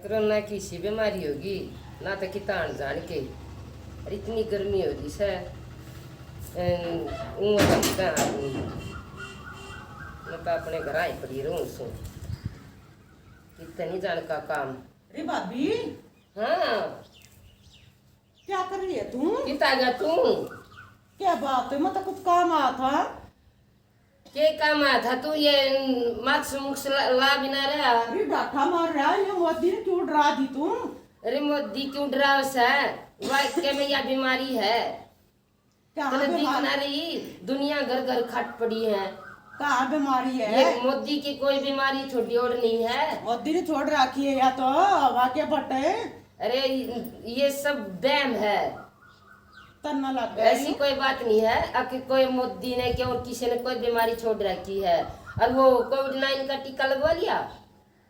Corona की सी बीमारी होगी ना तो कितान जान के। और इतनी गर्मी हो रही है आदमी मैं तो अपने घर आई पड़ी रहूं सो कितनी जान का काम। अरे भाभी हाँ क्या कर रही है तू? किता गया तू क्या बात है, मतलब कुछ काम आया था? के काम आया था तू ये मास्क मुक्स ला बिना रहा। अरे डाठा मार रहा है, ये मोदी ने क्यों डरा दी तू? अरे मोदी क्यों डराव है वाह में यह बीमारी है। क्या तने दिख बीमारी? ना रही दुनिया घर घर खट पड़ी है। कहाँ बीमारी है? ये मोदी की कोई बीमारी छोटी और नहीं है। मोदी ने छोड़ रखी है या तो हवा के बटे अरे ये सब बैम है। तन्ना लग गया ऐसी कोई बात नहीं है कि कोई मोदी ने क्या और किसी ने कोई बीमारी छोड़ रखी है। और वो कोविड-19 का टीका लगवा लिया।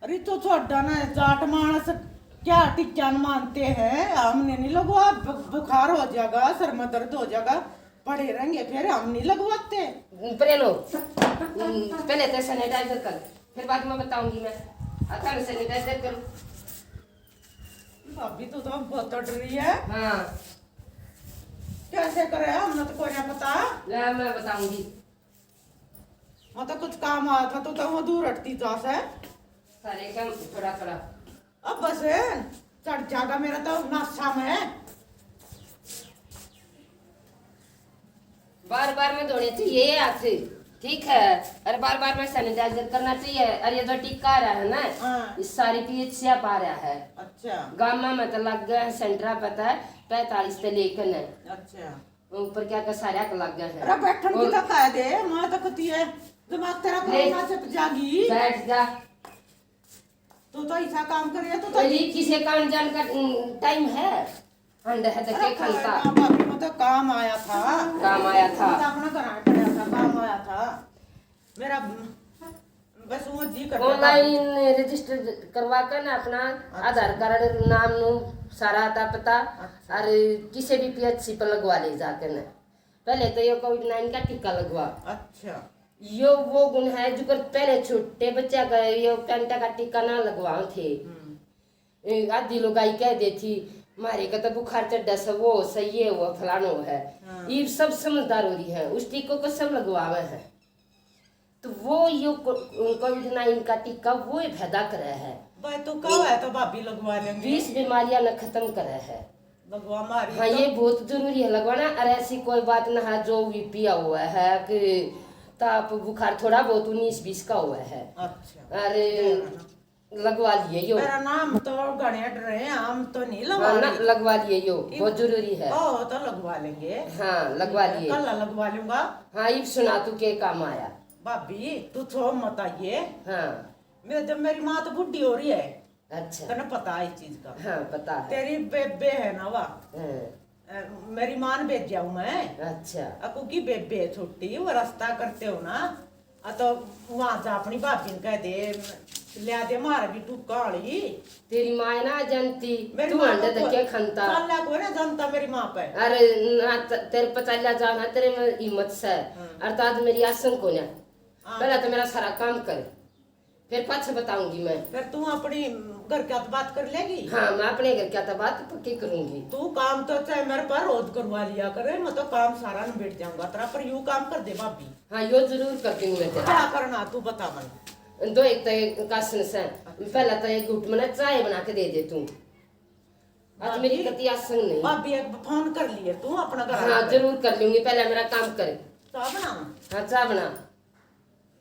अरे तो छोटा ना जाट मानस क्या टीका मानते हैं, हमने नहीं लगवा। बुखार हो जाएगा, सर में दर्द हो जाएगा, पड़े रहेंगे, फिर हम नहीं लगवाते। प्रेनो पहले तो सैनिटाइजर कर फिर बाद में बताऊंगी मैं। आता मैं सैनिटाइजर कर। भाभी तो बहुत डर रही है। हाँ कैसे करे, हमने तो कोई ना पता। ला मैं बताऊंगी। मतलब कुछ काम आया था तो वो दूर हटती तो से सारे काम थोड़ा थोड़ा अब बस चढ़ जाएगा मेरा तो नाशा में। बार बार में धोने चाहिए हाथ, ठीक है। और बार बार में सैनिटाइजर करना चाहिए। और ये जो टीका आ रहा है ना हाँ। इस सारी पीएचसी आ रहा है। अच्छा गामा में तो लग गए हैं सेंट्रा पता है 45 पे लेकर है अच्छा। ऊपर क्या सारा का लग गया है। अरे बैठन की तो कह दे, मां तो कहती है दिमाग तेरा कोरोना से जागी। बैठ जा तू तो ऐसा काम कर रही है, तो अरे किसे काम जान का टाइम है। अंडे है तो के खलता भाभी में तो काम आया था। काम आया था। मैं तो अपना घर पड़ा था, काम आया था मेरा। बस वो जी कर ऑनलाइन रजिस्टर करवा कर ना अपना आधार कार्ड नाम नु सारा आता पता। और किसी भी पीएचसी पर लगवा ले जाकर ना। पहले तो ये कोविड-19 का टीका लगवा। अच्छा यो वो गुण है जो कर पहले छोटे बच्चा का यो पेंटा का टीका ना लगवाओ थे। आधी लोग आई कह देती मारे का तो बुखार चढ़ा सब वो सही है वो फलानो है। ये सब समझदार हो रही है उस टीको को सब लगवावे है। तो वो यो कोविड-19 का टीका वो फायदा करे है। भाई तो कब है तो भाभी लगवा लेंगे। 20 बीमारियां न खत्म करे है। लगवा मारी हाँ तो। ये बहुत जरूरी है लगवाना। और ऐसी कोई बात ना है जो भी पिया हुआ है कि ताप बुखार थोड़ा बहुत 19-20 का हुआ है। अच्छा अरे लगवा लिए यो। मेरा नाम तो गणे डरे, हम तो नहीं लगवा हाँ ना रहे। लगवा लिए यो बहुत जरूरी है। ओ तो लगवा लेंगे। हाँ लगवा लिए। कल लगवा लूंगा। हाँ ये सुना तू के काम आया। भाभी तू छो मत आइए। हाँ मेरे जब मेरी माँ तो बुढ़ी हो रही है, अच्छा तने पता है इस चीज का। हाँ पता है। तेरी बेबे है ना वा, हाँ, मेरी माँ ने भेजा हूँ मैं। अच्छा अकू की बेबे है छोटी, वो रास्ता करते हो ना तो वहां जा अपनी भाभी ने कह दे लिया दे मारा की टू काली। तेरी माँ है ना जानती मेरी तू माँ अंडे को धक्के खनता। साला को ना जनता मेरी माँ पे। अरे ना तेरे पचालिया जाना तेरे में हिम्मत से। अर्थात मेरी आसन को ना पहले तो मेरा सारा काम कर फिर पाछे बताऊंगी मैं। फिर तू अपनी घर क्या तो बात कर लेगी। हाँ मैं अपने घर क्या तो बात पक्की करूंगी। तू काम तो चाहे मेरे पर रोज करवा लिया करे, मैं तो काम सारा न बैठ जाऊंगा तेरा, पर यू काम कर दे भाभी। हाँ यो जरूर करती हूँ मैं तेरा। क्या करना तू बता मन। दो एक तो एक कासन से पहला तो एक घुट में चाय बना के दे दे तू। आज मेरी कति आसन नहीं। भाभी एक फोन कर लिए तू अपना घर। हाँ जरूर कर लूंगी पहले मेरा काम करे। चाह बना। हाँ चाय बना।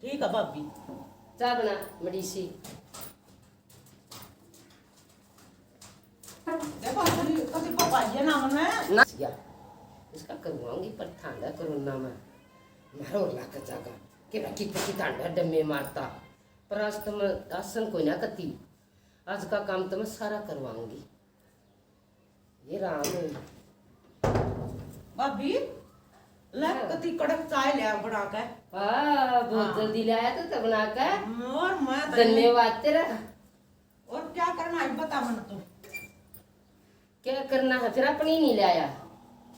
ठीक है भाभी। चाय बना बड़ी सी। देखो कभी पापा ये ना मन में ना इसका करवाऊंगी पर ठंडा कोरोना में मारो लाख जागा कि रखी पकी ठंडा डमे मारता। पर आज तो मैं आसन को ना कती आज का काम तो मैं सारा करवाऊंगी। ये राम है भाभी ले कति कड़क चाय ले बना के। बहुत जल्दी लाया तो तब बना के। और मैं धन्यवाद तेरा। और क्या करना है बता मन तू। क्या करना है फिर अपनी नहीं लाया।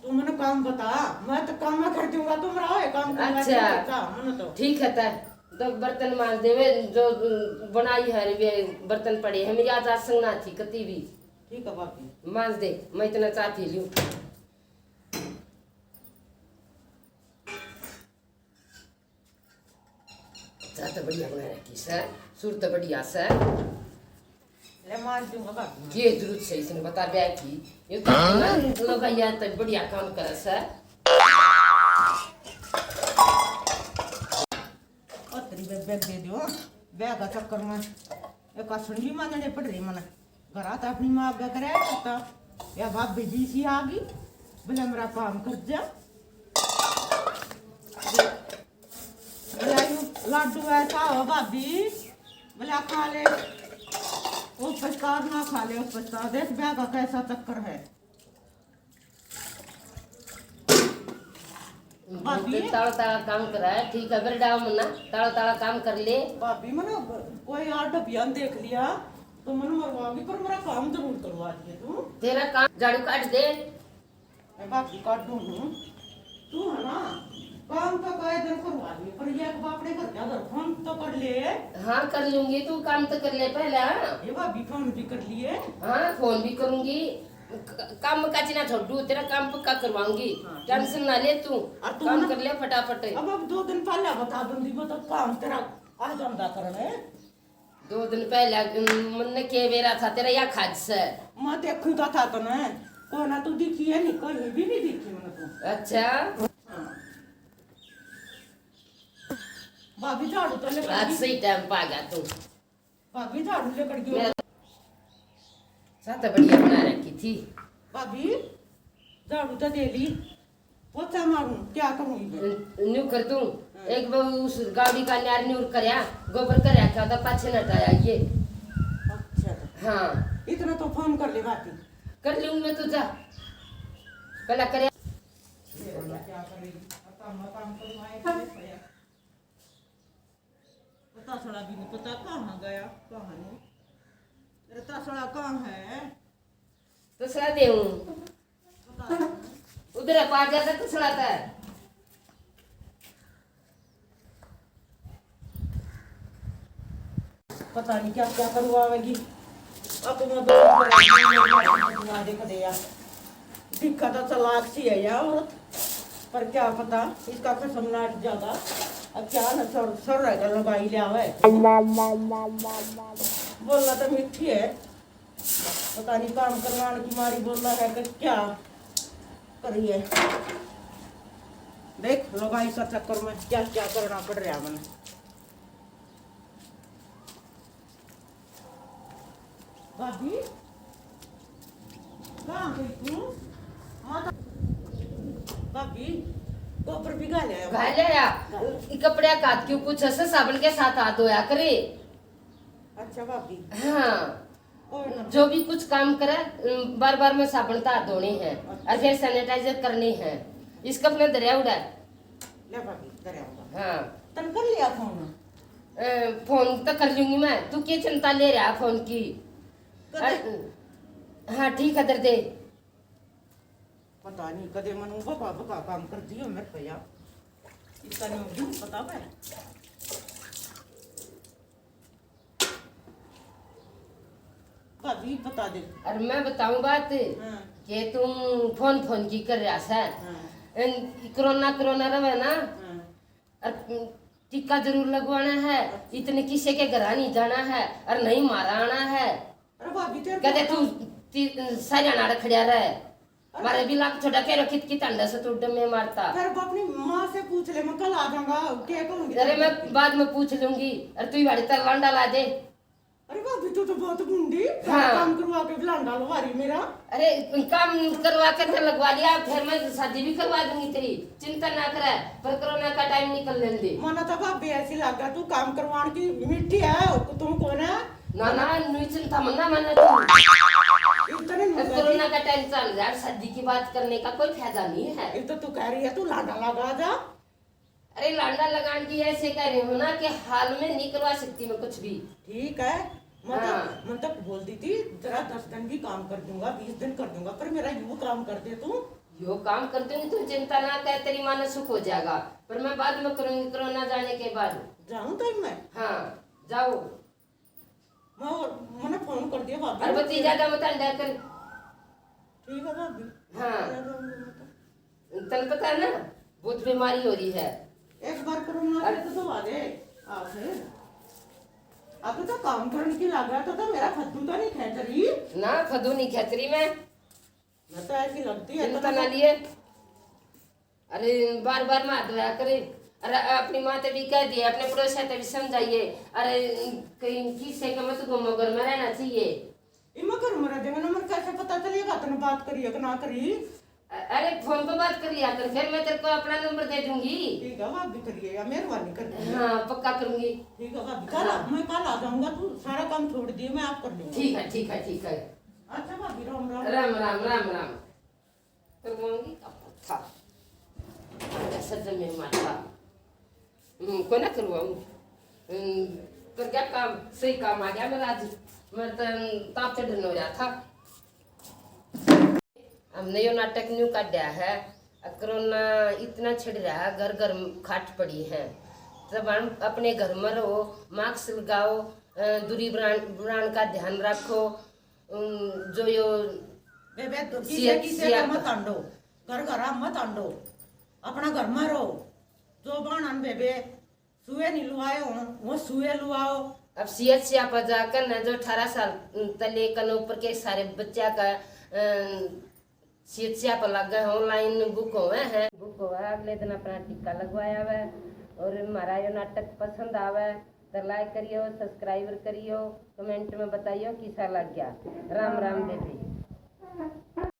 तू मैंने काम बता, मैं तो काम में कर दूंगा, तुम रहो काम अच्छा मन तो। ठीक है ता तो बर्तन मांज देवे जो बनाई है वे बर्तन पड़े हैं मेरी आज संगना थी कति भी। ठीक है भाभी। मांज दे मैं इतना चाहती लूँ। चाह तो बढ़िया बना रखी सर सुर तो बढ़िया सर। ले मार दूंगा भाभी। ये जरूरत से इसने बता दिया कि ये तो लोग यार तो बढ़िया काम करे सर। बैग दे दो बैग का चक्कर में एक सुनली मांगने पड़ रही मना घर तो अपनी माँ आगे करे करता या भाभी जी सी आ गई बोले मेरा काम कर जा बोले लाडू ऐसा हो भाभी बोले खा ले वो पछकार ना खा ले उस पछकार देख बैग का कैसा चक्कर है भाभी। ताड़ा ताड़ा काम करा है ठीक है बेटा मना ताड़ा ताड़ा काम कर ले। भाभी मैंने कोई आठ अभियान देख लिया तो मैंने मरवाऊंगी पर मेरा काम जरूर करवा दिए तू। तेरा काम झाड़ू काट दे। मैं भाभी काट दूँ तू है ना काम तो कई दिन करवा दिए पर ये अपने घर का घर फोन तो कर ले। हाँ कर लूंगी तू काम तो कर ले पहले। ये भाभी फोन भी कर लिए। हाँ फोन भी करूंगी काम का चिना छोड़ू तेरा काम पक्का करवाऊंगी। हाँ। टेंशन ना ले तू काम कर ले फटाफट। अब 2 दिन पहले बता दूंगी वो तो काम तेरा आ जाता करने 2 दिन पहले मन के बेरा था तेरा या खाद से मैं देखूंगा था तो ना कोई ना तू दिखी है नहीं कहीं भी नहीं दिखी मैंने तू। अच्छा भाभी झाड़ू तो लेकर आज सही टाइम पा गया तू। भाभी झाड़ू लेकर गई साथ बढ़िया बना रखी थी। भाभी झाड़ू तो दे ली पोछा मारूं क्या करूंगी न्यू कर तू एक बार उस गाड़ी का न्यार न्यूर करया गोबर करया क्या था पाछे न हटाया ये। अच्छा हाँ इतना तो फोन कर ले भाभी कर लूंगी मैं तुझा पहला करया क्या करेगी काम करवाए पता सड़ा भी नहीं पता कहाँ गया कहाँ नहीं तेरा तसड़ा कहाँ है तो सड़ा दे पता उधर पार जाता तो सड़ाता है। पता नहीं क्या क्या करवाएगी अब मैं देख दे यार दिखा तो चलाक सी है यार औरत पर क्या पता इसका कसम नाट ज्यादा अब क्या न सर रहेगा लगाई लिया है बोलना तो मिठी है पता नहीं काम करवाने की मारी बोलना है कि क्या करिए देख लगाई का चक्कर में क्या क्या करना पड़ रहा है मैंने। भाभी कहाँ गई तू भाभी गोबर भिगा लिया घाले या कपड़े काट क्यों कुछ ऐसे साबुन के साथ हाथ धोया करे। अच्छा भाभी हाँ और ना जो भी कुछ काम करे बार बार में साबुन का हाथ धोने हैं और फिर सैनिटाइजर करने हैं इसका अपने दरिया उड़ा। ले भाभी करे आऊंगा हाँ तन कर लिया फोन फोन तो कर लूंगी मैं तू क्या चिंता ले रहा है फोन की। हाँ ठीक है दर दे पता नहीं कदे मनु बका बका काम कर दियो मेरे भैया इसका नहीं पता है भाभी बता दे। और मैं बताऊं बात हाँ कि तुम फोन फोन की कर रहा है हाँ कोरोना कोरोना रहे ना हाँ और टीका जरूर लगवाना है इतने किसी के घर नहीं जाना है और नहीं मारा आना है। अरे भाभी तेरे कहते तू सारा नाड़ खड़ा रहे मारे भी लाख छोटा के रखी की अंडा से टूट में मारता। फिर वो अपनी माँ से पूछ ले मैं कल आ जाऊंगा क्या कहूंगी। अरे मैं बाद में पूछ लूंगी और तू बड़ी तर लांडा ला दे। अरे भाभी तू तो बहुत गुंडी हाँ। काम करवा के लांडा लगा रही मेरा। अरे काम करवा कर तो लगवा लिया फिर मैं शादी भी करवा दूंगी तेरी चिंता ना करे पर कोरोना का टाइम निकल लेने दे। मना तो भाभी ऐसी लगा तू काम करवाने की मिट्टी है तुम कौन है ना ना नुई चिंता मना मना तू इतने कोरोना का टाइम चल रहा है शादी की बात करने का कोई फायदा नहीं है। ये तो तू कह रही है तू लांडा लगा जा। अरे लांडा लगान की ऐसे कह रही हूँ ना कि हाल में नहीं करवा सकती मैं कुछ भी। ठीक है हाँ। मैं तो बोल दी थी जरा 10 दिन भी काम कर दूंगा 20 दिन कर दूंगा पर मेरा यू काम कर दे तू। यो काम कर दूंगी तू चिंता ना कर तेरी माँ ने सुख हो जाएगा पर मैं बाद में करूंगी कोरोना जाने के बाद। जाऊं तो मैं हाँ जाओ। मैंने फोन कर दिया भाभी और भतीजा का मत अंडा कर। ठीक है भाभी। हाँ आ जाऊंगी मैं तो। तन पता है ना बहुत बीमारी हो रही है। एक बार कोरोना आए तो आ गए आप फिर अब तो काम करने की लगा तो मेरा खद्दू तो नहीं खेच रही। ना खदू नहीं खेचरी मैं मैं तो ऐसी लगती है चिंता ना लिए। अरे बार बार मत धोया करे। अरे अपनी माँ ते भी कह दिए अपने पड़ोसिया ते भी समझाइए। अरे कहीं किससे का मत घूमो घर में रहना चाहिए। इमा घर में रह जाएगा ना मेरे कैसे पता चलेगा तूने बात करी है कि ना करी। अरे फोन पे बात कर लिया कर फिर मैं तेरे को अपना नंबर दे दूंगी। ठीक है भाभी करिएगा मेहरबानी करके। हाँ पक्का करूंगी। ठीक है भाभी कल मैं कल आ जाऊंगा तू सारा काम छोड़ दिए मैं आप कर लूंगी। ठीक है ठीक है ठीक है। अच्छा भाभी राम राम। राम राम राम राम करवाऊंगी था सज्जन में माथा को ना करवाऊंगी। पर क्या काम सही काम आ गया मेरा आज। मैं तो ताप चढ़न हो रहा था। हमने यो नाटक न्यू काटा है। कोरोना इतना छिड़ रहा है घर घर खाट पड़ी है। तब हम अपने घर में रहो मास्क लगाओ दूरी बनाने का ध्यान रखो। जो यो बेबे तो किसे का मत आंडो घर घर मत आंडो अपना घर में रहो जो बाणन बेबे सुए नहीं लुआए हो वो सुए लुआओ। अब सीएच से आप जाकर न जो 18 साल तले कन ऊपर के सारे बच्चा का सीएच से आप लग गए ऑनलाइन बुक हुए हैं। बुक हुआ अगले दिन अपना टीका लगवाया हुआ है। और हमारा ये नाटक पसंद आवे तो लाइक करियो सब्सक्राइब करियो कमेंट में बताइयो कैसा लग गया। राम राम बेबी।